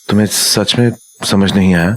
तुम्हें सच में समझ नहीं आया?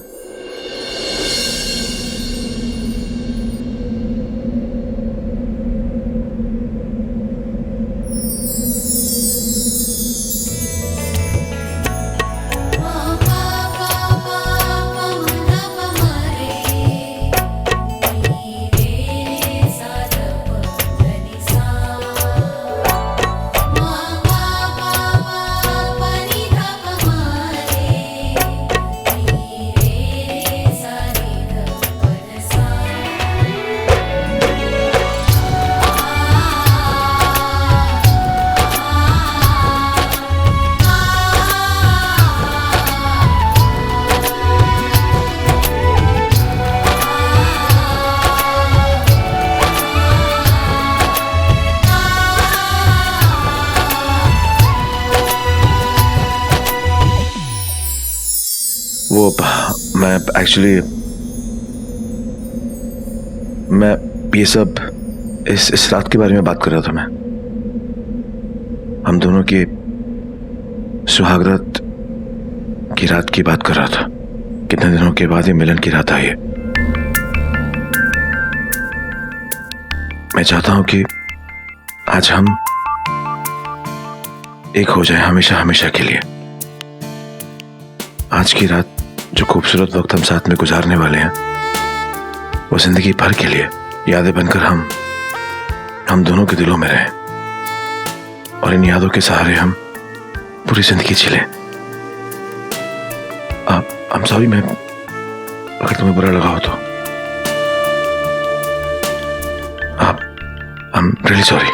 वो मैं एक्चुअली मैं ये सब इस रात के बारे में बात कर रहा था। मैं हम दोनों की सुहागरात की रात की बात कर रहा था। कितने दिनों के बाद ये मिलन की रात आई है। मैं चाहता हूं कि आज हम एक हो जाए हमेशा हमेशा के लिए। आज की रात जो खूबसूरत वक्त हम साथ में गुजारने वाले हैं वो जिंदगी भर के लिए यादें बनकर हम दोनों के दिलों में रहें और इन यादों के सहारे हम पूरी जिंदगी जिलें। I'm sorry मैं अगर तुम्हें बुरा लगा हो तो I'm really sorry।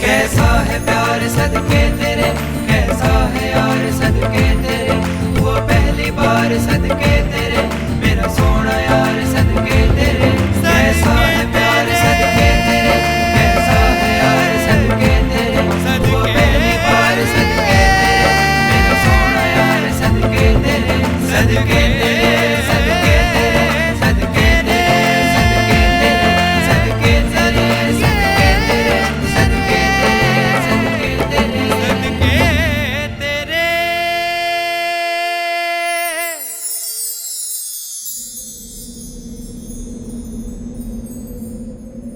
कैसा है प्यार सदके तेरे, कैसा है यार सदके तेरे, वो पहली बार सदके तेरे, मेरा सोना यार सदके तेरे। कैसा है प्यार सदके तेरे, कैसा है यार सदके तेरे, वो पहली बार सदके तेरे, मेरा सोना यार सदके तेरे। सदके तेरे, सदके तेरे, सदके तेरे, सदके तेरे, सदके तेरे, सदके तेरे, सदके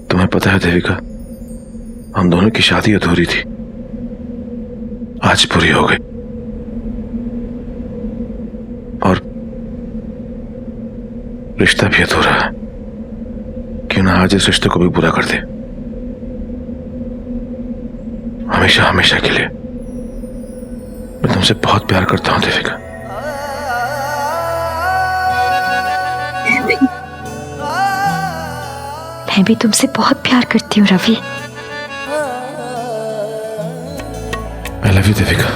तुम्हें पता है देविका, हम दोनों की शादी अधूरी थी, आज पूरी हो गई। और रिश्ता भी अधूरा है। क्यों ना आज इस रिश्ते को भी पूरा कर दे, हमेशा हमेशा के लिए। मैं तुमसे बहुत प्यार करता हूं देविका। मैं भी तुमसे बहुत प्यार करती हूँ Ravi. I love you Devika.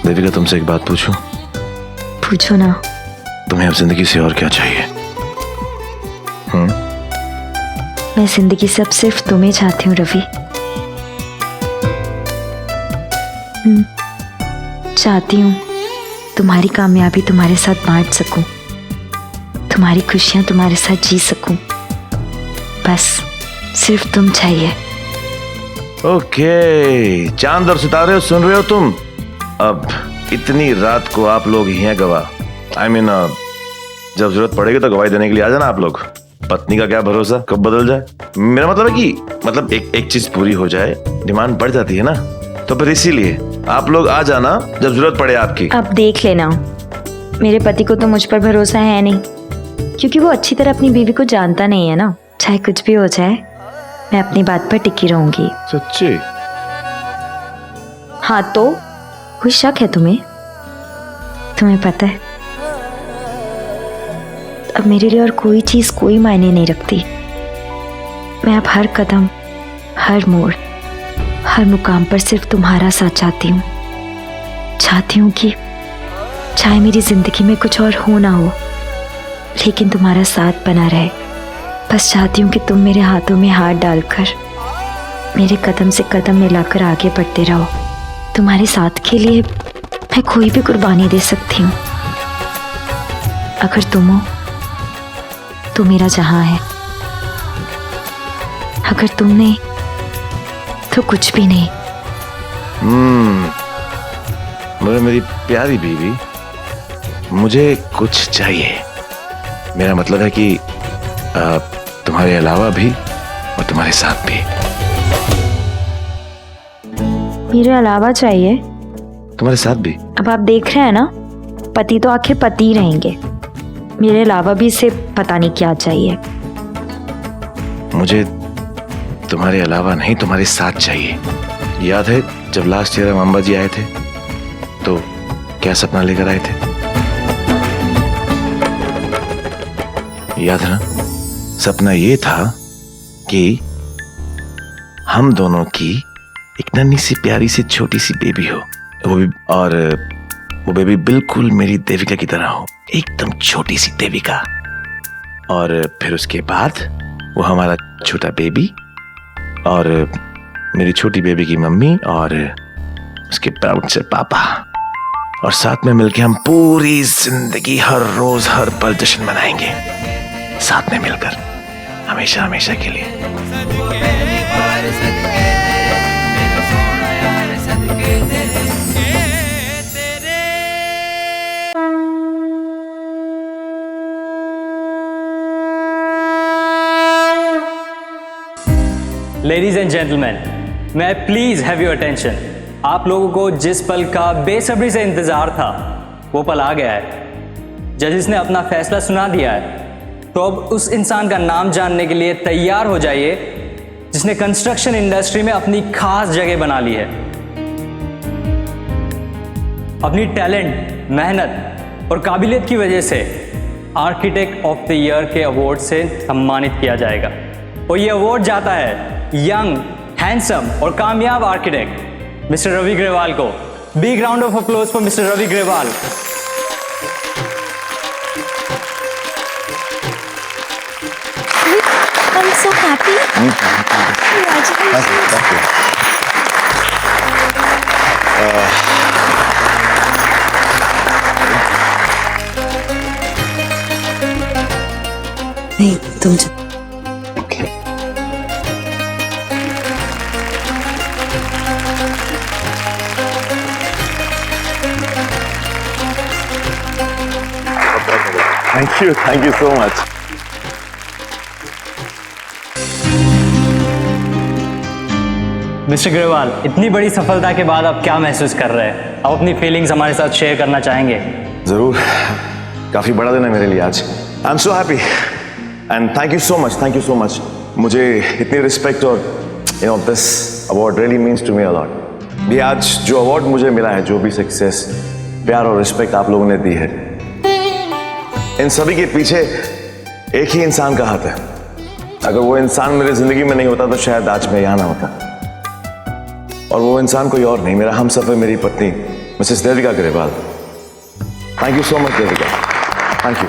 Devika तुमसे एक बात पूछूं? पूछो ना। तुम्हें अब जिंदगी से और क्या चाहिए? मैं जिंदगी से अब सिर्फ तुम्हें चाहती हूँ रवि। चाहती हूँ तुम्हारी कामयाबी तुम्हारे साथ बांट सकूं, तुम्हारी खुशियां तुम्हारे साथ जी सकूं। बस सिर्फ तुम चाहिए। ओके, चांद और सितारे सुन रहे हो तुम? अब इतनी रात को आप लोग ही हैं गवाह। I mean, जब जरूरत पड़ेगी तो गवाही देने के लिए आ जाना आप लोग। पत्नी का क्या भरोसा कब बदल जाए। मेरा मतलब है कि मतलब एक चीज पूरी हो जाए, डिमांड बढ़ जाती है ना, तो फिर इसीलिए आप लोग आ जाना जब जरूरत पड़े आपकी। अब देख लेना, मेरे पति को तो मुझ पर भरोसा है नहीं, क्योंकि वो अच्छी तरह अपनी बीवी को जानता नहीं है ना। चाहे कुछ भी हो जाए, मैं अपनी बात पर टिकी रहूंगी। सच्ची? हाँ तो कोई शक है तुम्हें? तुम्हें पता है अब मेरे लिए और कोई चीज कोई मायने नहीं रखती। मैं अब हर कदम, हर मोड़, हर मुकाम पर सिर्फ तुम्हारा साथ चाहती हूँ। चाहती हूँ कि चाहे मेरी जिंदगी में कुछ और हो ना हो, लेकिन तुम्हारा साथ बना रहे। बस चाहती हूँ कि तुम मेरे हाथों में हाथ डालकर मेरे कदम से कदम मिलाकर आगे बढ़ते रहो। तुम्हारे साथ के लिए मैं कोई भी कुर्बानी दे सकती हूँ। अगर तुम हो तो मेरा जहां है, अगर तुम नहीं तो कुछ भी नहीं। मगर मेरी प्यारी बीवी, मुझे कुछ चाहिए। मेरा मतलब है कि तुम्हारे अलावा भी और तुम्हारे साथ भी। मेरे अलावा चाहिए? तुम्हारे साथ भी। अब आप देख रहे हैं ना, पति तो आखिर पति ही रहेंगे। मेरे अलावा भी इसे पता नहीं क्या चाहिए। मुझे तुम्हारे अलावा नहीं, तुम्हारे साथ चाहिए। याद है जब लास्ट ईयर अम्बा जी आए थे तो क्या सपना लेकर आए थे? याद है ना? सपना ये था कि हम दोनों की एक नन्ही सी प्यारी सी छोटी सी बेबी हो, वो भी, और वो बेबी बिल्कुल मेरी देविका की तरह हो, एकदम छोटी सी देविका। और फिर उसके बाद वो हमारा छोटा बेबी और मेरी छोटी बेबी की मम्मी और उसके प्राउड से पापा, और साथ में मिलके हम पूरी जिंदगी हर रोज हर पल जश्न मनाएंगे, साथ में मिलकर, हमेशा हमेशा के लिए। पहली बार सदके तेरे, मेरा सोना यार सदके तेरे। लेडीज एंड जेंटलमैन, मैं प्लीज हैव योर अटेंशन। आप लोगों को जिस पल का बेसब्री से इंतजार था वो पल आ गया है। जजेस ने अपना फैसला सुना दिया है, तो अब उस इंसान का नाम जानने के लिए तैयार हो जाइए जिसने कंस्ट्रक्शन इंडस्ट्री में अपनी खास जगह बना ली है। अपनी टैलेंट, मेहनत और काबिलियत की वजह से आर्किटेक्ट ऑफ द ईयर के अवार्ड से सम्मानित किया जाएगा, और ये अवार्ड जाता है यंग, हैंडसम और कामयाब आर्किटेक्ट मिस्टर रवि ग्रेवाल को। Big round of applause for mister Ravi Grewal. I'm so happy. Congratulations. नहीं, तुम Thank you so much. Mister Grewal, इतनी बड़ी सफलता के बाद आप क्या महसूस कर रहे हैं? आप अपनी फीलिंग्स हमारे साथ शेयर करना चाहेंगे? जरूर, काफी बड़ा दिन है मेरे लिए आज। I am so happy and thank you so much. मुझे इतनी रिस्पेक्ट और this award really means to me a lot. ये आज जो अवार्ड मुझे मिला है, जो भी सक्सेस, प्यार और रिस्पेक्ट आप लोगों ने दी है, इन सभी के पीछे एक ही इंसान का हाथ है। अगर वो इंसान मेरी जिंदगी में नहीं होता तो शायद आज मैं यहाँ ना होता। और वो इंसान कोई और नहीं, मेरा हमसफर, मेरी पत्नी Mrs Devika Grewal. Thank you so much Devika, thank you.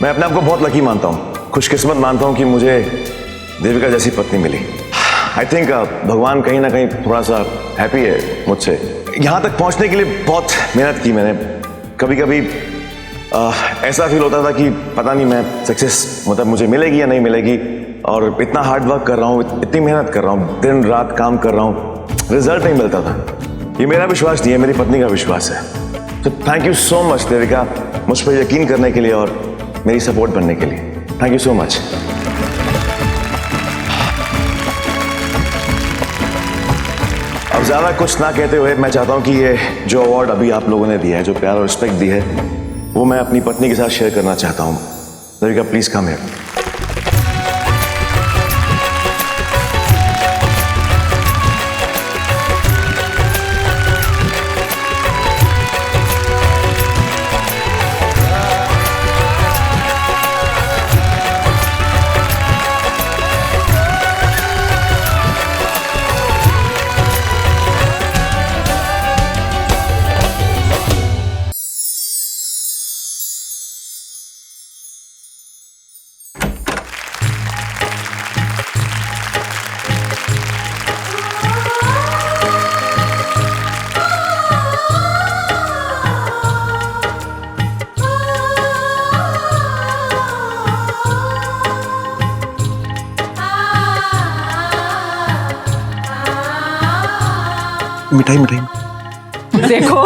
मैं अपने आप को बहुत लकी मानता हूँ, खुशकिस्मत मानता हूँ कि मुझे देविका जैसी पत्नी मिली। आई थिंक भगवान कहीं ना कहीं थोड़ा सा हैप्पी है मुझसे। यहाँ तक पहुँचने के लिए बहुत मेहनत की मैंने। कभी कभी ऐसा फील होता था कि पता नहीं मैं सक्सेस मतलब मुझे मिलेगी या नहीं मिलेगी, और इतना हार्ड वर्क कर रहा हूँ, इतनी मेहनत कर रहा हूँ, दिन रात काम कर रहा हूँ, रिजल्ट नहीं मिलता था। ये मेरा विश्वास नहीं है, मेरी पत्नी का विश्वास है। तो thank you so much Devika, मुझ पर यकीन करने के लिए और मेरी सपोर्ट बनने के लिए। Thank you so much. अब ज्यादा कुछ ना कहते हुए मैं चाहता हूं कि ये जो अवार्ड अभी आप लोगों ने दिया है, जो प्यार और रिस्पेक्ट दी है, वो मैं अपनी पत्नी के साथ शेयर करना चाहता हूं। Devika please come here. मिठाई मिठाई देखो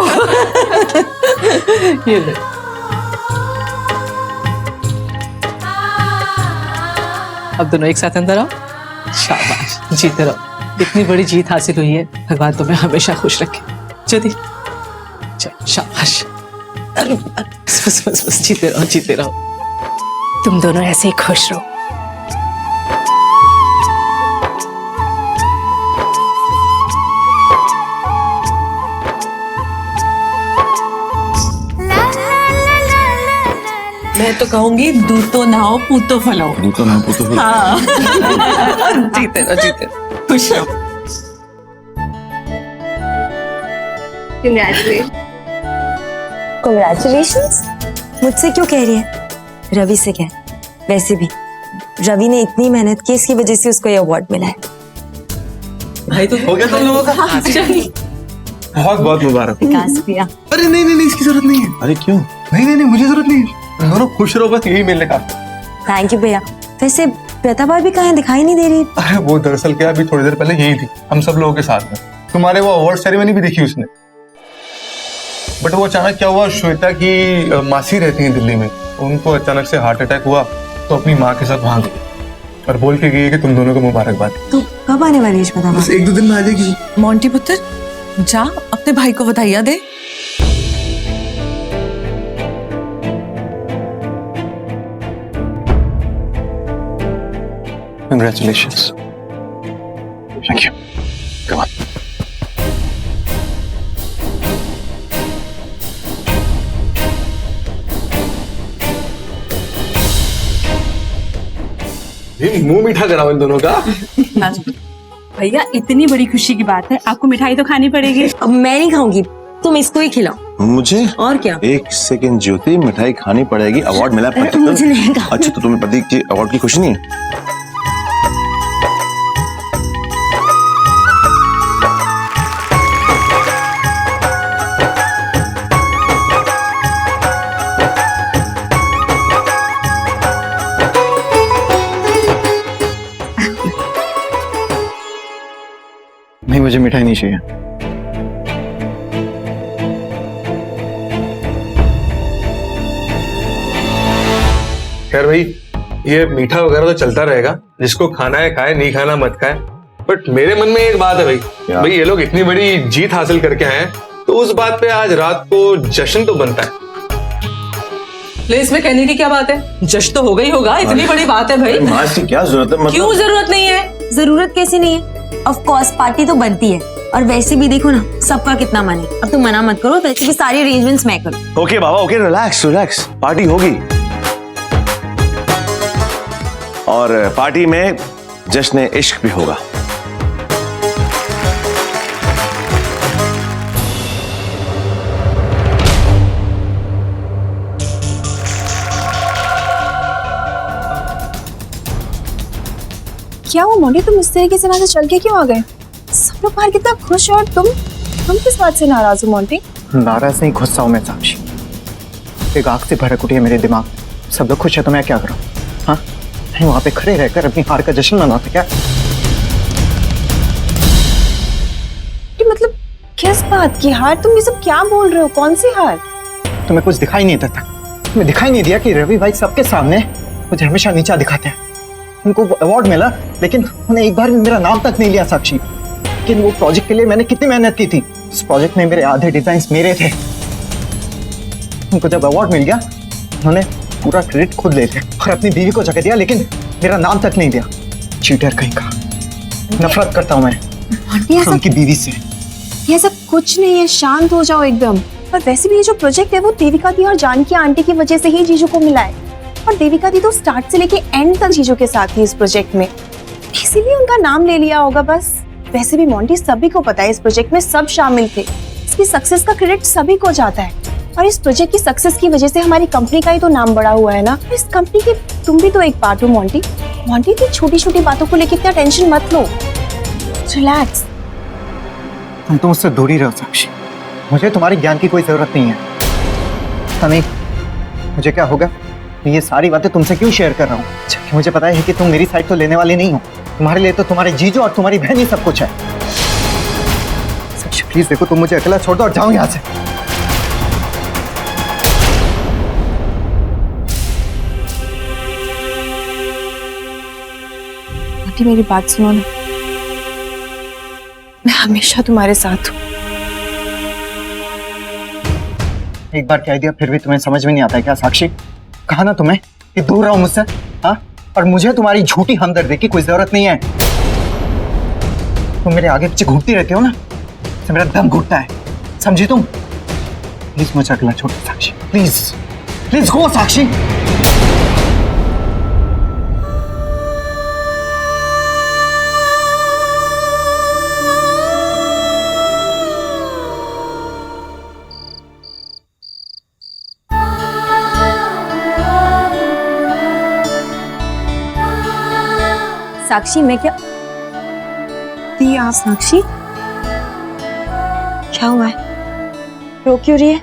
ये ले। अब दोनों एक साथ अंदर आओ। शाबाश, जीते रहो। इतनी बड़ी जीत हासिल हुई है, भगवान तुम्हें हमेशा खुश रखे। ज्योति चल, शाबाश। अरे बस बस बस बस, जीते रहो जीते रहो। तुम दोनों ऐसे ही खुश रहो। मैं तो कहूंगी दूध तो नहाओ पूत तो फलाओ। दूध तो ना पुतो। हाँ जीते रहो खुश रहो। Congratulations। मुझसे क्यों कह रही है? रवि से कह। वैसे भी रवि ने इतनी मेहनत की, इसकी वजह से उसको ये अवार्ड मिला है। भाई तो हो गया तुम लोगों का? बहुत बहुत मुबारक। विकास भैया। अरे नहीं नहीं नहीं, इसकी जरूरत नहीं है। अरे क्यों? नहीं नहीं नहीं, मुझे जरूरत नहीं है। दोनों खुश रहो, बस यही मिलने का। थैंक यू भैया। वैसे प्रतापा भी कहाँ दिखाई नहीं दे रही? अरे वो दरअसल क्या, अभी थोड़ी देर पहले यही थी हम सब लोगों के साथ में। तुम्हारे वो अवार्ड सेरेमनी भी देखी उसने। बट वो अचानक क्या हुआ, श्वेता की मासी रहती है दिल्ली में, उनको अचानक से हार्ट अटैक हुआ, तो अपनी माँ के साथ वहां गई और बोल के गई कि तुम दोनों को मुबारकबाद। तो कब आने वाली है प्रतापा? बस 1-2 दिन में आ जाएगी। मोंटी पुत्र, जा अपने भाई को बधाइयां दे। Congratulations. Thank you. Come on. मुंह मीठा कराओ इन दोनों का। भैया इतनी बड़ी खुशी की बात है, आपको मिठाई तो खानी पड़ेगी। अब मैं नहीं खाऊंगी, तुम इसको ही खिलाओ। मुझे? और क्या? एक सेकंड ज्योति, मिठाई खानी पड़ेगी, अवार्ड मिला पता। मुझे नहीं खाना। अच्छा तो तुम्हें पति की अवार्ड की खुशी नहीं है? नहीं, मुझे मिठाई नहीं चाहिए। खैर भाई, ये मीठा वगैरह तो चलता रहेगा, जिसको खाना है खाए, नहीं खाना मत खाए। बट मेरे मन में एक बात है भाई, भाई ये लोग इतनी बड़ी जीत हासिल करके आए हैं, तो उस बात पे आज रात को जश्न तो बनता है। ले, इसमें कहने की क्या बात है? जश्न तो होगा ही होगा, इतनी बड़ी बात है भाई। माँ की क्या जरूरत है? क्यों जरूरत नहीं है? जरूरत कैसे नहीं है? ऑफ कोर्स पार्टी तो बनती है, और वैसे भी देखो ना सबका कितना मन है। अब तुम मना मत करो, वैसे भी सारी अरेंजमेंट्स मैं करूँ। ओके बाबा, ओके, रिलैक्स रिलैक्स, पार्टी होगी और पार्टी में जश्न इश्क भी होगा। क्या हुआ मोंटी, तुम इस तरीके से वहां से चल के क्यों आ गए? सब लोग बाहर कितना खुश है और तुम किस बात से नाराज हो मोंटी? नाराज नहीं, गुस्सा हूं मैं साक्षी। एक आग से भड़क उठी है मेरे दिमाग। सब लोग खुश है तो मैं क्या करूं? हाँ, नहीं वहां पे खड़े रहकर अपनी हार का जश्न मनाते क्या? ये मतलब किस बात की हार? तुम ये सब क्या बोल रहे हो? कौन सी हार? तुम्हें कुछ दिखाई नहीं देता? तुम्हें दिखाई नहीं दिया कि रवि भाई सबके सामने मुझे हमेशा नीचा दिखाते हैं? उनको अवार्ड मिला लेकिन उन्हें एक बार भी मेरा नाम तक नहीं लिया साक्षी। लेकिन वो प्रोजेक्ट के लिए मैंने कितनी मेहनत की थी। उस प्रोजेक्ट में मेरे आधे डिजाइन्स मेरे थे। उनको जब अवार्ड मिल गया उन्होंने पूरा क्रेडिट खुद ले लिया और अपनी बीवी को जगह दिया, लेकिन मेरा नाम तक नहीं दिया। चीटर कहीं का। नफरत करता हूं मैं उनकी बीवी से। ये सब कुछ नहीं है, शांत हो जाओ एकदम। और वैसे भी ये जो प्रोजेक्ट है वो देविका दी और जानकी आंटी की वजह से ही जीजू को मिला है। और देविका दी तो स्टार्ट से लेके एंड तक जीजू के साथ थी इस प्रोजेक्ट में, इसीलिए उनका नाम ले लिया होगा बस। वैसे भी मोंटी सभी को पता है इस प्रोजेक्ट में सब शामिल थे। इसकी सक्सेस का क्रेडिट सभी को जाता है और इस प्रोजेक्ट की सक्सेस की वजह से हमारी कंपनी का ही तो नाम बड़ा हुआ है ना। इस कंपनी की तुम भी तो एक पार्ट हो मोंटी। मोंटी की छोटी छोटी बातों को लेकर इतना टेंशन मत लो, रिलैक्स। तुम तो मुझसे दूर ही रहो साक्षी। मुझे तुम्हारे ज्ञान की कोई जरूरत नहीं है। पता नहीं मुझे क्या होगा, मैं ये सारी बातें तुमसे क्यों शेयर कर रहा हूँ, जबकि मुझे पता है कि तुम मेरी साइड तो लेने वाले नहीं हो। तुम्हारे लिए तो तुम्हारे जीजू और तुम्हारी बहन ही सब कुछ है। साक्षी प्लीज देखो, तुम मुझे अकेला छोड़ दो और जाओ यहाँ से। मोंटी मेरी बात सुनो ना, मैं हमेशा तुम्हारे साथ हूँ। एक बार कह दिया फिर भी तुम्हें समझ में नहीं आता है क्या साक्षी? कहा ना तुम्हें कि दूर रहो मुझसे, हाँ? और मुझे तुम्हारी झूठी हमदर्दी की कोई जरूरत नहीं है। तुम मेरे आगे पीछे घूमती रहती हो ना, तो मेरा दम घुटता है, समझी तुम? प्लीज मुझे अकेला छोड़ो साक्षी, प्लीज प्लीज गो साक्षी। साक्षी मैं क्या दिया साक्षी, क्या हुआ है? रो क्यों रही है?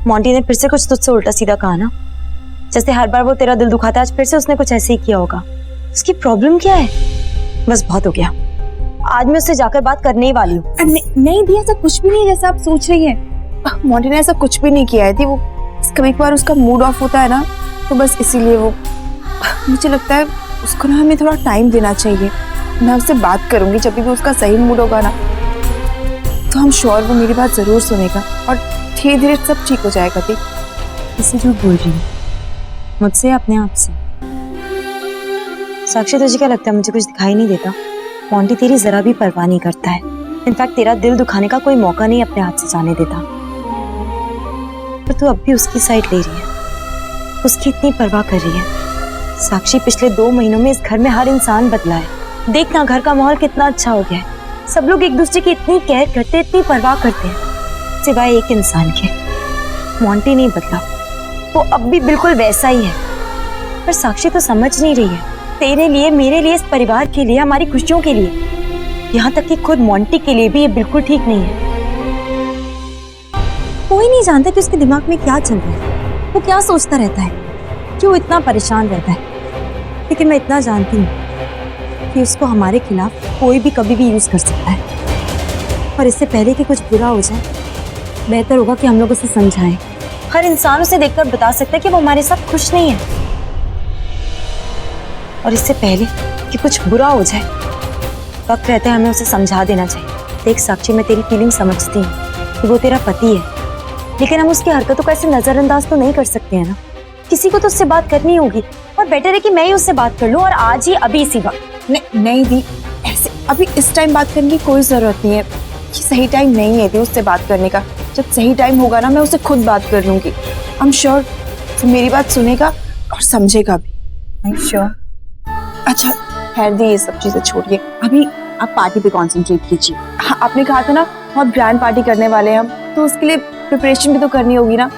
मोंटी ने फिर से कुछ तुझसे उल्टा सीधा कहा ना? जैसे हर बार वो तेरा दिल दुखाता है, आज फिर से उसने कुछ ऐसे ही किया होगा। उसकी प्रॉब्लम क्या है? बस बहुत हो गया, आज मैं उससे जाकर बात करने ही वाली हूँ। नहीं दिया, ऐसा कुछ भी नहीं है जैसा आप सोच रही है। मोंटी ने ऐसा कुछ भी नहीं किया है। वो कभी कभार उसका मूड ऑफ होता है ना, तो बस इसीलिए वो, मुझे लगता है उसको ना हमें थोड़ा टाइम देना चाहिए। मैं उससे बात करूंगी जब भी उसका सही मूड होगा ना, तो हम श्योर वो मेरी बात जरूर सुनेगा और धीरे धीरे सब ठीक हो जाएगा। देख इससे झूठ बोल रही हूँ, मुझसे अपने आप से। साक्षी तुझे क्या लगता है मुझे कुछ दिखाई नहीं देता? मोंटी तेरी जरा भी परवाह नहीं करता है। इनफैक्ट तेरा दिल दुखाने का कोई मौका नहीं अपने हाथ से जाने देता। पर तू अब भी उसकी साइड ले रही है, उसकी इतनी परवाह कर रही है। साक्षी पिछले 2 महीनों में इस घर में हर इंसान बदला है। देखना घर का माहौल कितना अच्छा हो गया है। सब लोग एक दूसरे की इतनी केयर करते हैं, इतनी परवाह करते हैं, सिवाय एक इंसान के। मोंटी नहीं बदला, वो अब भी बिल्कुल वैसा ही है। पर साक्षी तो समझ नहीं रही है, तेरे लिए, मेरे लिए, इस परिवार के लिए, हमारी खुशियों के लिए, यहाँ तक कि खुद मोंटी के लिए भी ये बिल्कुल ठीक नहीं है। कोई नहीं जानता कि उसके दिमाग में क्या चल रहा है, वो क्या सोचता रहता है, क्यों इतना परेशान रहता है। लेकिन मैं इतना जानती हूँ कि उसको हमारे खिलाफ कोई भी कभी भी यूज कर सकता है। और इससे पहले कि कुछ बुरा हो जाए, बेहतर होगा कि हम लोग उसे समझाएं। हर इंसान उसे देखकर बता सकता है कि वो हमारे साथ खुश नहीं है। और इससे पहले कि कुछ बुरा हो जाए, वक्त रहता है हमें उसे समझा देना चाहिए। देख साक्षी, मैं तेरी फीलिंग समझती हूँ कि वो तेरा पति है, लेकिन हम उसकी हरकतों को ऐसे नजरअंदाज तो नहीं कर सकते हैं ना। किसी को तो उससे बात करनी होगी, और बेटर है कि मैं ही उससे बात कर लूं, और आज ही अभी इसी वक्त। नहीं दी, ऐसे अभी इस टाइम बात करने की कोई जरूरत नहीं है। ये सही टाइम नहीं है दी उससे बात करने का। जब सही टाइम होगा ना, मैं उससे खुद बात कर लूंगी। आई एम श्योर वो मेरी बात सुनेगा और समझेगा भी। I am sure. अच्छा खैर दी, ये सब चीजें छोड़िए, अभी आप पार्टी पे कॉन्सेंट्रेट कीजिए। हाँ, आपने कहा था ना बहुत ग्रैंड पार्टी करने वाले हैं हम, तो उसके लिए प्रिपरेशन भी तो करनी होगी ना।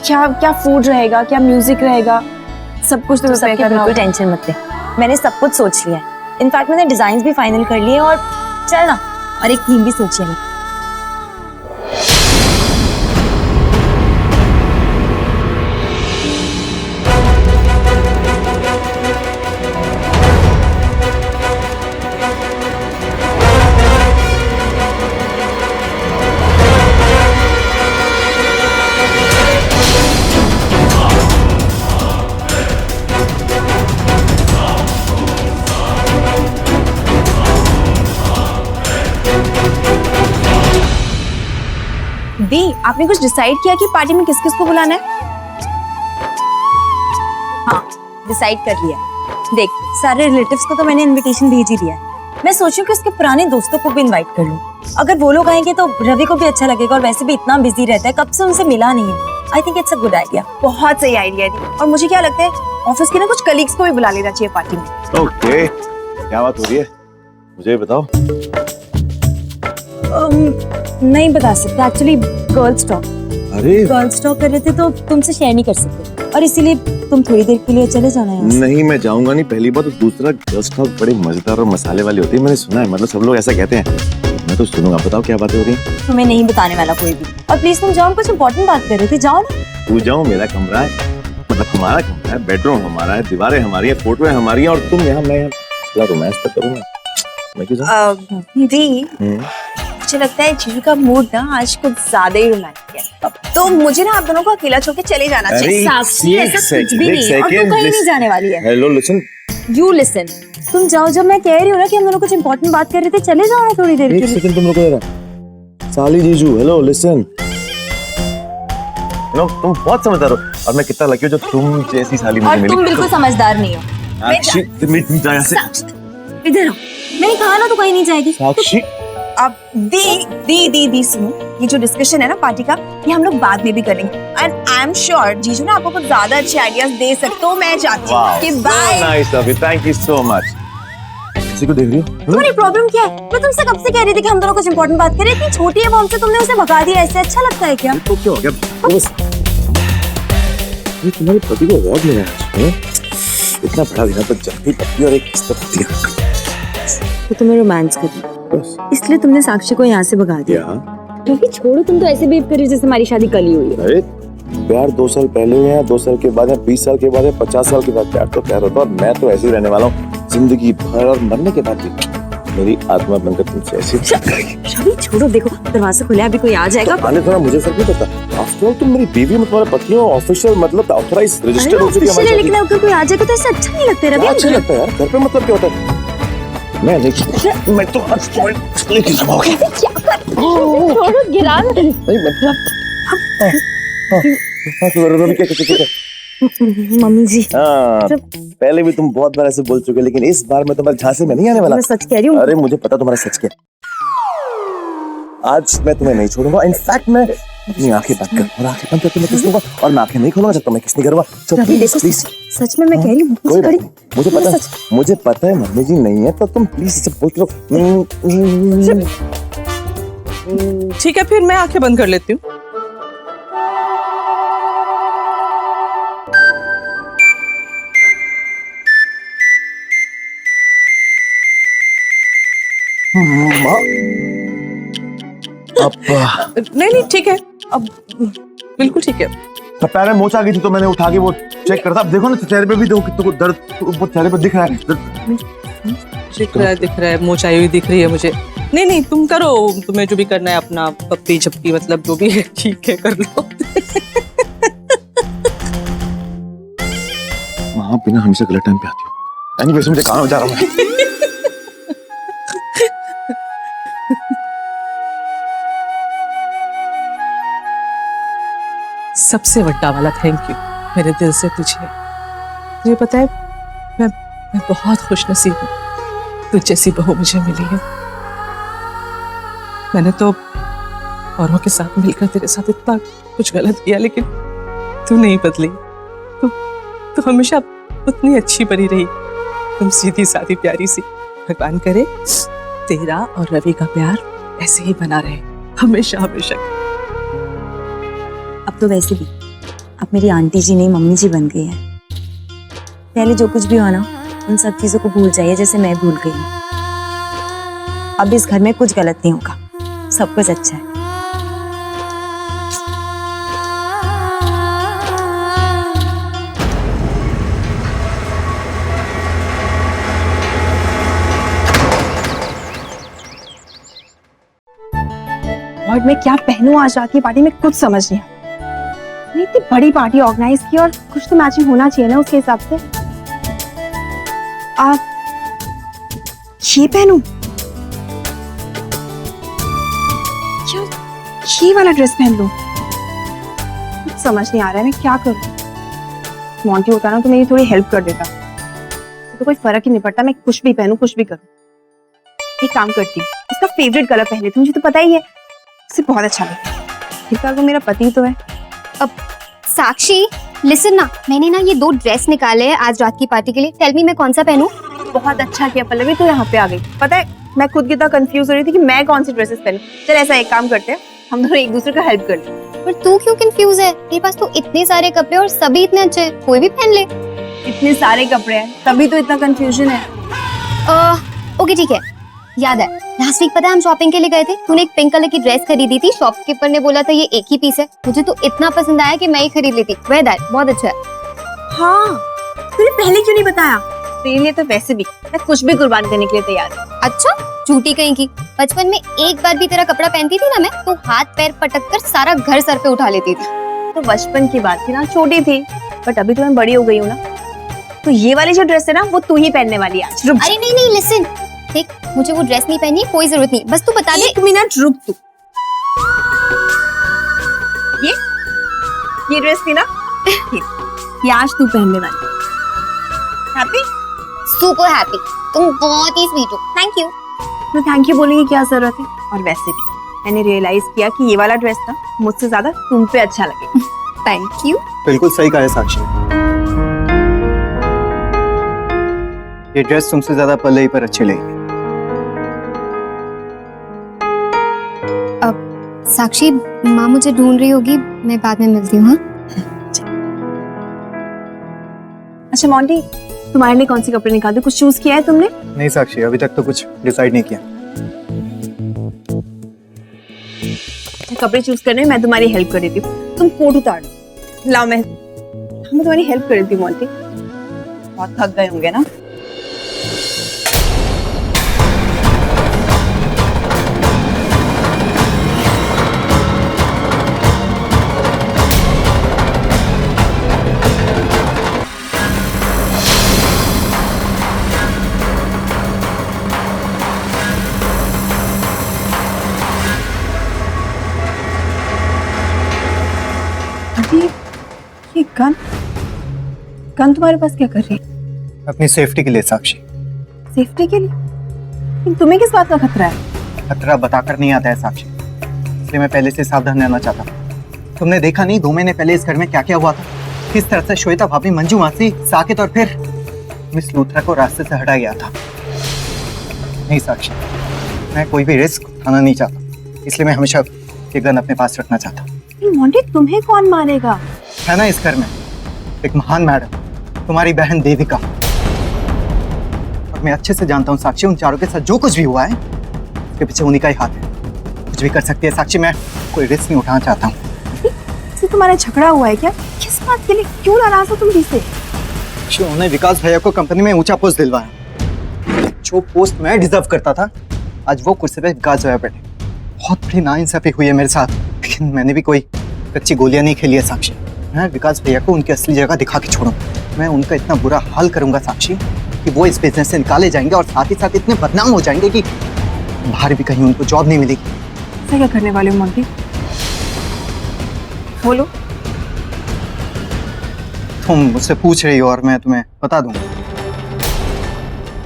क्या क्या फूड रहेगा, क्या म्यूजिक रहेगा, सब कुछ तो प्रिपेयर करना होगा। बिल्कुल टेंशन मत ले, मैंने सब कुछ सोच लिया है। इनफैक्ट मैंने डिजाइन भी फाइनल कर लिए, और चल ना, और एक थीम भी सोची है। दी, आपने कुछ डिसाइड किया कि पार्टी में किस किस को बुलाना है? हाँ, डिसाइड कर लिया। देख, सारे रिलेटिव्स को तो मैंने इनविटेशन भेज ही दिया है। मैं सोच रही हूँ कि उसके पुराने दोस्तों को भी इनवाइट कर लूँ। अगर वो लोग आएंगे तो रवि को भी अच्छा लगेगा, और वैसे भी इतना बिजी रहता है, कब से उनसे मिला नहीं है। I think it's a good idea. बहुत सही आइडिया है। और मुझे क्या लगता है, ऑफिस के ना कुछ कलीग्स को भी बुला लेना चाहिए पार्टी में। ओके, क्या बात हो रही है मुझे बताओ। नहीं बता सकते एक्चुअली, गर्ल्स टॉक। अरे गर्ल्स टॉक कर रहे थे तो तुमसे शेयर नहीं कर सकते, और इसीलिए तुम थोड़ी देर के लिए चले जाना है। नहीं, मैं जाऊंगा नहीं। पहली बात, तो दूसरा गर्ल्स टॉक बड़ी मजेदार और मसाले वाली होती है, मैंने सुना है। मतलब सब लोग ऐसा कहते हैं, मैं तो सुनूंगा। बताओ क्या बातें हो रही हैं? तुम्हें नहीं बताने वाला कोई भी। और प्लीज तुम जाओ, कुछ इंपॉर्टेंट बात कर रहे थे, जाओ ना। तू जाओ, मेरा कमरा है, मतलब हमारा कमरा है, बेडरूम हमारा है, दीवारें हमारी है, फोटोएं हमारी हैं, और तुम यहाँ, मैं यहाँ रोमांस तक करूंगा। मैं क्यों जाऊं? दी, मुझे लगता है जीजू का मूड ना आज कुछ ज्यादा ही रोमांटिक है, तो मुझे ना आप दोनों को अकेला छोड़ के चले जाना चाहिए। साक्षी, ऐसा कुछ भी नहीं है, और तुम कहीं नहीं जाने वाली है। Hello, listen. You listen. तुम जाओ, जब मैं कह रही हूँ ना कि हम दोनों कुछ इंपॉर्टेंट बात कर रहे थे, चले जाओ ना थोड़ी देर के एक लिए। सेकंड, तुम रुको जरा। साली जीजू, हेलो, लिसन। तुम बहुत समझदार हो, और मैं कितना लकी हूँ जो तुम जैसी साली मुझे और मिली। तुम बिल्कुल समझदार नहीं हो। साक्षी, तुम जा यहाँ से। इधर आओ, मैंने कहा ना तू कहीं नहीं जाएगी। साक्षी, अब दी सुनो, ये जो डिस्कशन है ना पार्टी का, ये हम लोग बाद में भी करेंगे। एंड आई एम श्योर जीजू ना आपको कुछ ज्यादा अच्छे आइडियाज दे सकते हो। मैं चाहती हूँ कि bye. Nice of you, thank you so much. किसी को देख रही हो? तुम्हारी प्रॉब्लम क्या है? मैं तुमसे कब से कह रही थी कि हम दोनों कुछ इंपॉर्टेंट बात करें। इतनी छोटी है वो हमसे, तुमने उसे भगा दिया। ऐसे अच्छा लगता है क्या? तो क्या हो गया? बस ये तुम्हारे पति को अवार्ड मिला है। इतना बड़ा दिन तो जल्दी पति और एक किस्त पति। तो तुम्हें रोमांस करना, इसलिए तुमने साक्षी को यहाँ से भगा दिया। क्योंकि छोड़ो, तुम तो ऐसे बिहेव कर रही हो जैसे हमारी शादी कल ही हुई है। अरे प्यार 2 साल पहले हुए हैं, 2 साल के बाद है, 20 साल के बाद है, 50 साल के बाद प्यार तो प्यार होता है। और मैं तो ऐसे ही रहने वाला हूँ जिंदगी भर, और मरने के बाद भी मेरी आत्मा बनकर तुमसे ऐसे रवि छोड़ो, देखो दरवाजा खुला है, अभी कोई आ जाएगा। आने थोड़ा मुझे फर्क नहीं पड़ता। आफ्टर ऑल तुम मेरी बीवी में, तुम्हारे पति हो, ऑफिशियल मतलब ऑथराइज रजिस्टर्ड हो चुकी है हमारी शादी। लेकिन अगर कोई आ जाएगा तो ऐसा अच्छा नहीं लगता रवि। अच्छा लगता है यार, घर पे मतलब क्या होता है। मैं नहीं, मैं तो आज लेके लगाओगे। छोड़ो, गिरा नहीं मैं मम्मी जी। हाँ, पहले भी तुम बहुत बार ऐसे बोल चुके, लेकिन इस बार मैं तुम्हारे झांसे में नहीं आने वाला। मैं सच कह रही हूँ। अरे मुझे पता तुम्हारा सच क्या। आज मैं तुम्हें नहीं छोड़ूंगा। इनफैक्ट मैं अपनी आंखें बंद कर, और आंखें बंद करके मैं किस दूंगा, और मैं आंखें नहीं खोलूंगा जब तक मैं किस नहीं करूंगा। तो प्लीज प्लीज, सच में मैं कह रही हूँ। कोई बात नहीं, मुझे पता है मम्मी जी नहीं है, तो तुम प्लीज इसे बोल दो। ठीक है, फिर मैं आंखें बंद कर लेती हूँ। नहीं ठीक है, अब बिल्कुल ठीक है। पैर में मोच आ गई थी तो मैंने उठा के वो चेक करता। अब देखो ना चेहरे पे भी, देखो कितना दर्द वो चेहरे पे दिख रहा है। दिख रहा है, मोच आई हुई दिख रही है मुझे। नहीं तुम करो, तुम्हें जो भी करना है अपना पप्पी झपकी, मतलब जो भी है ठीक है, कर लो। वहां बिना हमेशा गलत टाइम पे आती हो। यानी वैसे मुझे कहाँ जा रहा हूँ। सबसे बड़ा वाला थैंक यू मेरे दिल से तुझे। मुझे पता है मैं बहुत खुशनसीब हूँ, तुझ जैसी बहू मुझे मिली है। मैंने तो औरों के साथ मिलकर तेरे साथ इतना कुछ गलत किया, लेकिन तू नहीं बदली। तू हमेशा उतनी अच्छी बनी रही। तुम सीधी सादी प्यारी सी। भगवान करे तेरा और रवि का प्यार ऐसे ही बना रहे हमेशा हमेशा। अब तो वैसे भी अब मेरी आंटी जी नहीं मम्मी जी बन गई है। पहले जो कुछ भी हुआ ना, उन सब चीजों को भूल जाइए जैसे मैं भूल गई हूँ। अब इस घर में कुछ गलत नहीं होगा, सब कुछ अच्छा है। और मैं क्या पहनूं आज रात की पार्टी में, कुछ समझ नहीं आया। मैंने इतनी बड़ी पार्टी ऑर्गेनाइज की, और कुछ तो मैचिंग होना चाहिए ना उसके हिसाब से। आप ये पहनूं? ये वाला ड्रेस पहन लो। कुछ समझ नहीं आ रहा है मैं क्या करूं। मॉन्टी होता ना तो मेरी थोड़ी हेल्प कर देता, तो कोई फर्क ही नहीं पड़ता, मैं कुछ भी पहनूं कुछ भी करूं। एक काम करती हूँ, उसका फेवरेट कलर पहन लेती हूँ, मुझे तो पता ही है उसे बहुत अच्छा लगता है। फिलहाल वो मेरा पति तो है। साक्षी लिसन ना, मैंने ना ये 2 ड्रेस निकाले हैं आज रात की पार्टी के लिए। टेल मी मैं कौन सा पहनूं? बहुत अच्छा किया पल्लवी, तू यहाँ पे आ गई। पता है मैं खुद कितना कंफ्यूज हो रही थी कि मैं कौन सी ड्रेसेस पहनूं। चल ऐसा एक काम करते हैं, हम दोनों एक दूसरे का हेल्प कर लें। पर तू क्यों कंफ्यूज है? तेरे पास तो इतने सारे कपड़े और सभी इतने अच्छे हैं, कोई भी पहन ले। इतने सारे कपड़े हैं तभी तो इतना कंफ्यूजन है। ओके ठीक है, याद है लास्ट वीक पता है हम शॉपिंग के लिए गए थे, तूने एक पिंक कलर की ड्रेस खरीदी थी, शॉपकीपर ने बोला था ये एक ही पीस है, मुझे तो इतना पसंद आया कि मैं ही खरीद लेती। वेयर दैट, बहुत अच्छा है। हाँ तूने पहले क्यों नहीं बताया? तेरे लिए तो वैसे भी मैं कुछ भी कुर्बान करने के लिए तैयार हूँ। अच्छा झूठी कहीं की, बचपन में एक बार भी तेरा कपड़ा पहनती थी ना मैं, तो हाथ पैर पटक कर सारा घर सर पे उठा लेती थी। तो बचपन की बात थी ना, छोटी थी, बट अभी तो मैं बड़ी हो गई हूँ ना। तो ये वाली जो ड्रेस है ना वो तू ही पहनने वाली है आज। रुक अरे नहीं नहीं लिसन, देख मुझे वो ड्रेस नहीं पहननी है, कोई जरूरत नहीं, बस तू बता दे। 1 मिनट रुक तू। ये ड्रेस थी ना, ये आज तू पहनने वाली। हैप्पी? सुपर हैप्पी, तुम बहुत ही स्वीट हो, थैंक यू। मैं थैंक यू बोलने की क्या जरूरत है? और वैसे भी मैंने रियलाइज किया कि ये वाला ड्रेस ना मुझसे ज्यादा तुम पे अच्छा लगेगा। Thank you. बिल्कुल सही कहा है साक्षी, ये ड्रेस तुमसे ज्यादा पल्लवी पर अच्छी लगेगी। साक्षी माँ मुझे ढूंढ रही होगी, मैं बाद में मिलती हूँ। हाँ अच्छा मॉन्टी, तुम्हारे लिए कौन से कपड़े निकाल दो? कुछ चूज किया है तुमने? नहीं साक्षी, अभी तक तो कुछ डिसाइड नहीं किया। कपड़े चूज करने में मैं तुम्हारी हेल्प कर देती हूँ। तुम कोट उतार लो। लाओ मैं तुम्हारी हेल्प कर देती हूँ मॉन्टी। बहुत थक गए होंगे ना। ये गन तुम्हारे पास क्या कर रही है? अपनी सेफ्टी के लिए साक्षी। सेफ्टी के लिए? लेकिन तुम्हें किस बात का खतरा है? खतरा बताकर नहीं आता है साक्षी, इसलिए मैं पहले से सावधान रहना चाहता हूँ। तुमने देखा नहीं 2 महीने पहले इस घर में क्या क्या हुआ था, किस तरह से श्वेता भाभी, मंजू मासी, साकेत और फिर मिस लूथरा को रास्ते से हटाया गया था। नहीं साक्षी, मैं कोई भी रिस्क उठाना नहीं चाहता, इसलिए मैं हमेशा ये गन अपने पास रखना चाहता हूँ। मॉन्टी तुम्हें कौन मारेगा? है ना इस घर में एक महान मैडम, तुम्हारी बहन देविका, और मैं अच्छे से जानता हूँ साक्षी उन चारों के साथ जो कुछ भी हुआ है उसके पीछे उन्हीं का ही हाथ है। कुछ भी कर सकती है साक्षी, मैं कोई रिस्क नहीं उठाना चाहता हूँ। तुम्हारा झगड़ा हुआ है क्या? किस बात के लिए? क्यों नाराज हो तुम मुझसे? उन्होंने विकास भैया को कंपनी में ऊंचा पोस्ट दिलवाया, जो पोस्ट मैं डिजर्व करता था, आज वो कुर्सी पे विकास भैया बैठे। बहुत बड़ी नाइंसाफी हुई है मेरे साथ, लेकिन मैंने भी कोई कच्ची गोलियां नहीं खेली है साक्षी। मैं विकास भैया को उनकी असली जगह दिखा के छोड़ूं। मैं उनका इतना बुरा हाल करूंगा साक्षी कि वो इस बिजनेस से निकाले जाएंगे और साथ ही साथ इतने बदनाम हो जाएंगे कि बाहर भी कहीं उनको जॉब नहीं मिलेगी। ऐसा क्या करने वाले हो मॉन्टी? बोलो। तुम मुझसे पूछ रही हो और मैं तुम्हें बता दूंगा।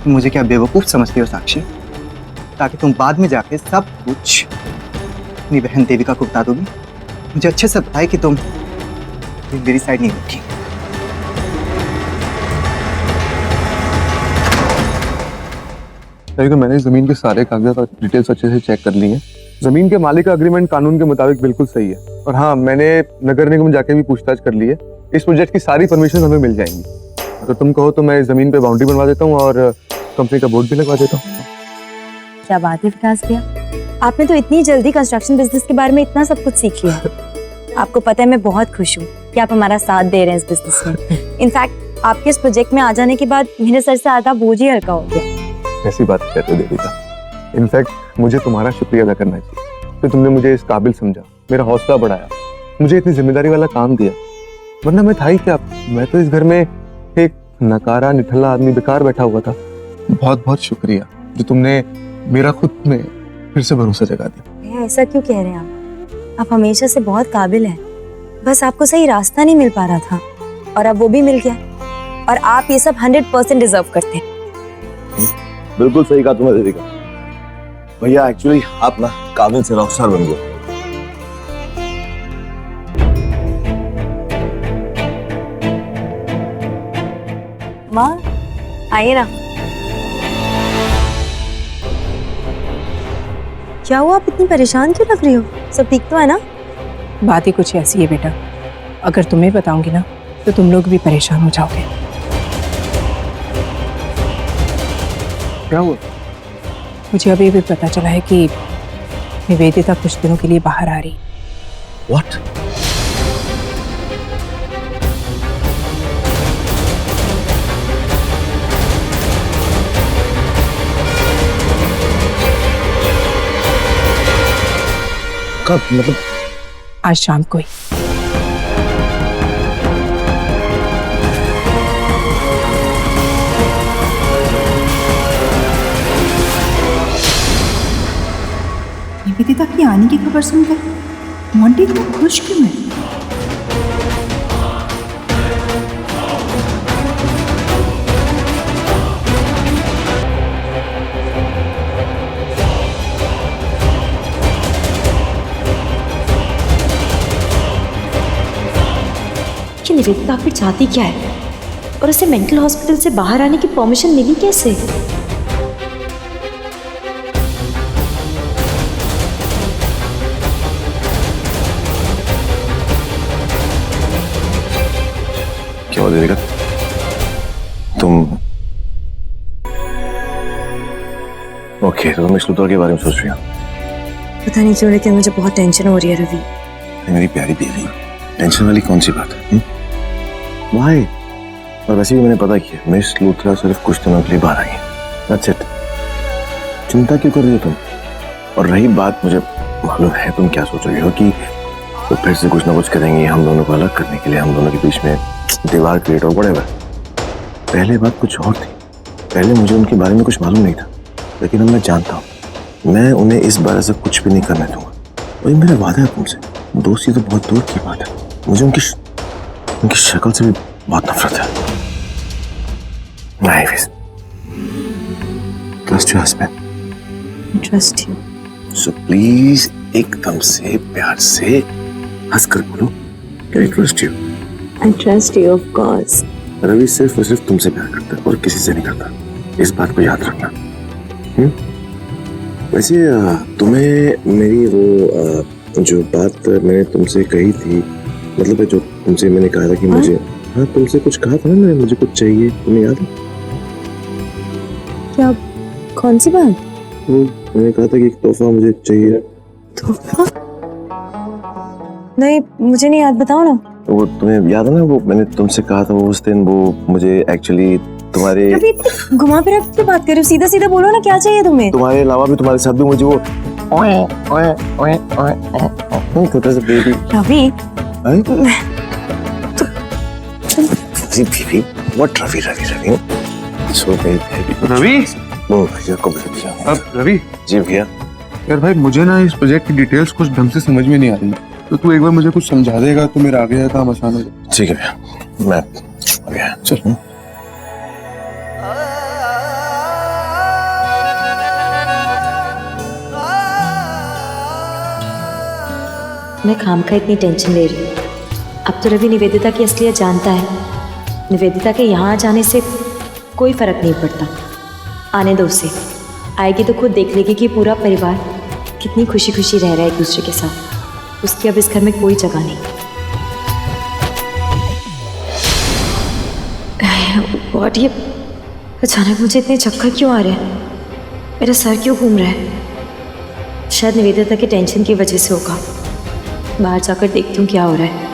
तुम मुझे क्या बेवकूफ समझती हो साक्षी, ताकि तुम बाद में जाके सब कुछ अपनी बहन देविका को बता दोगी? मुझे अच्छे से पता है कि तुम मेरी साइड नहीं होगी। तो मैंने जमीन के सारे कागजात और डिटेल्स अच्छे से चेक कर ली हैं। जमीन के मालिक का अग्रीमेंट कानून के मुताबिक बिल्कुल सही है। और हाँ, मैंने नगर निगम जाके भी पूछताछ कर ली है। इस प्रोजेक्ट की सारी परमिशन हमें मिल जाएंगी। अगर तुम कहो तो मैं जमीन पे बाउंड्री बनवा देता हूँ और कंपनी का बोर्ड भी लगवा देता हूँ। क्या बात है विकास भैया, आपने तो इतनी जल्दी कंस्ट्रक्शन बिजनेस के बारे में इतना सब कुछ सीख लिया। आपको पता है मैं बहुत खुश हूँ कि आप हमारा साथ दे रहे हैं इस बिजनेस में। इनफैक्ट आपके इस प्रोजेक्ट में आ जाने के बाद मेरे सर से आधा बोझ ही हल्का हो गया। ऐसी बात कहते हो देविका, इनफैक्ट मुझे तुम्हारा शुक्रिया अदा करना चाहिए कि तुमने मुझे इस काबिल समझा, मेरा हौसला बढ़ाया, मुझे इतनी जिम्मेदारी वाला काम दिया। वरना मैं था ही क्या, मैं तो इस घर में एक नकारा निठल्ला आदमी बेकार बैठा हुआ था। बहुत बहुत शुक्रिया जो तुमने मेरा खुद में फिर से भरोसा जगा दिया। ऐसा क्यों कह रहे हैं आप? आप हमेशा से बहुत काबिल हैं, बस आपको सही रास्ता नहीं मिल पा रहा था और अब वो भी मिल गया और आप ये सब 100% डिजर्व करते हैं। बिल्कुल सही कहा तुमने देविका। भैया एक्चुअली आप ना काबिल से रॉकस्टार बन गए। माँ आइए ना। क्या हुआ, आप इतनी परेशान क्यों लग रही हो? सब ठीक तो है ना? बात ही कुछ ऐसी है बेटा, अगर तुम्हें बताऊंगी ना तो तुम लोग भी परेशान हो जाओगे। क्या हुआ? मुझे अभी भी पता चला है कि निवेदिता कुछ दिनों के लिए बाहर आ रही। व्हाट? कब? मतलब आज शाम को ही। निवेदिता की आने की खबर सुनकर मोंटी इतना खुश क्यों है? कि निवेदिता आखिर चाहती क्या है और उसे मेंटल हॉस्पिटल से बाहर आने की परमिशन मिली कैसे? क्या हुआ देविका? तुम ओके, तो तुम श्रुता के बारे में सोच रही हो? पता नहीं क्यों लेकिन मुझे बहुत टेंशन हो रही है रवि। मेरी प्यारी बीवी, टेंशन वाली कौन सी बात है? वाई? और वैसे भी मैंने पता किया, मिस लूथरा सिर्फ कुछ दिनों के लिए बाहर आई है। That's it. चिंता क्यों कर रही हो तुम? और रही बात, मुझे मालूम है तुम क्या सोच रही हो कि वो फिर से कुछ ना कुछ करेंगे हम दोनों को अलग करने के लिए, हम दोनों के बीच में दीवार क्रिएट हो whatever। पहले बात कुछ और थी। पहले मुझे उनके बारे में कुछ मालूम नहीं था, लेकिन अब मैं जानता हूँ। मैं उन्हें इस बार ऐसा कुछ भी नहीं करने दूंगा और ये मेरा वादा है तुमसे। दोस्ती तो बहुत दूर की बात है, मुझे उनकी शक्ल से भी बहुत नफरत है। Trust your husband. Trust you. So please एकदम से प्यार से हंसकर बोलो, can I trust you? I trust you of course. Ravi सिर्फ और सिर्फ तुमसे प्यार करता है और किसी से नहीं करता, इस बात को याद रखना। वैसे तुम्हें मेरी वो जो बात मैंने तुमसे कही थी, मतलब जो तुमसे मैंने कहा था कि मुझे, हाँ तुमसे कुछ कहा था ना मैंने, मुझे कुछ चाहिए, तुम्हें याद है? क्या? कौन सी बात? वो मैंने कहा था कि एक तोहफा मुझे चाहिए। तोहफा? नहीं मुझे नहीं याद, बताओ ना। वो तुम्हें याद है ना, वो मैंने तुमसे कहा था वो उस दिन, वो मुझे एक्चुअली तुम्हारे घुमा फिरा के बात कर रहे हो, सीधा सीधा बोलो ना क्या चाहिए तुम्हें। तुम्हारे अलावा भी तुम्हारे साथ भी मुझे वो छोटा सा baby. Ravi what? Ravi Ravi Ravi so baby Ravi, वो भैया को भेज दिया। अब रवि जी भैया। यार भाई, मुझे ना इस प्रोजेक्ट की डिटेल्स कुछ ढंग से समझ में नहीं आ रही, तो तू एक बार मुझे कुछ समझा देगा तो मेरा आगे का काम आसान हो जाएगा। ठीक है भैया, मैं आ गया। चल मैं काम का इतनी टेंशन ले रही हूँ। अब तो रवि निवेदिता की असलियत जानता है। निवेदिता के यहाँ आ जाने से कोई फर्क नहीं पड़ता, आने दो उसे। आएगी तो खुद देख लेगी कि पूरा परिवार कितनी खुशी खुशी रह रहा है एक दूसरे के साथ। उसकी अब इस घर में कोई जगह नहीं। गॉड, ये अचानक मुझे इतने चक्कर क्यों आ रहे हैं? मेरा सर क्यों घूम रहा है? शायद निवेदिता की टेंशन की वजह से होगा। बाहर जाकर देखती हूँ क्या हो रहा है।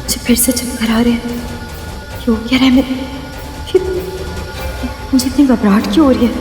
मुझे फिर से चक्कर आ रहे हैं। क्यों क्या रहा है? मुझे इतनी घबराहट क्यों हो रही है?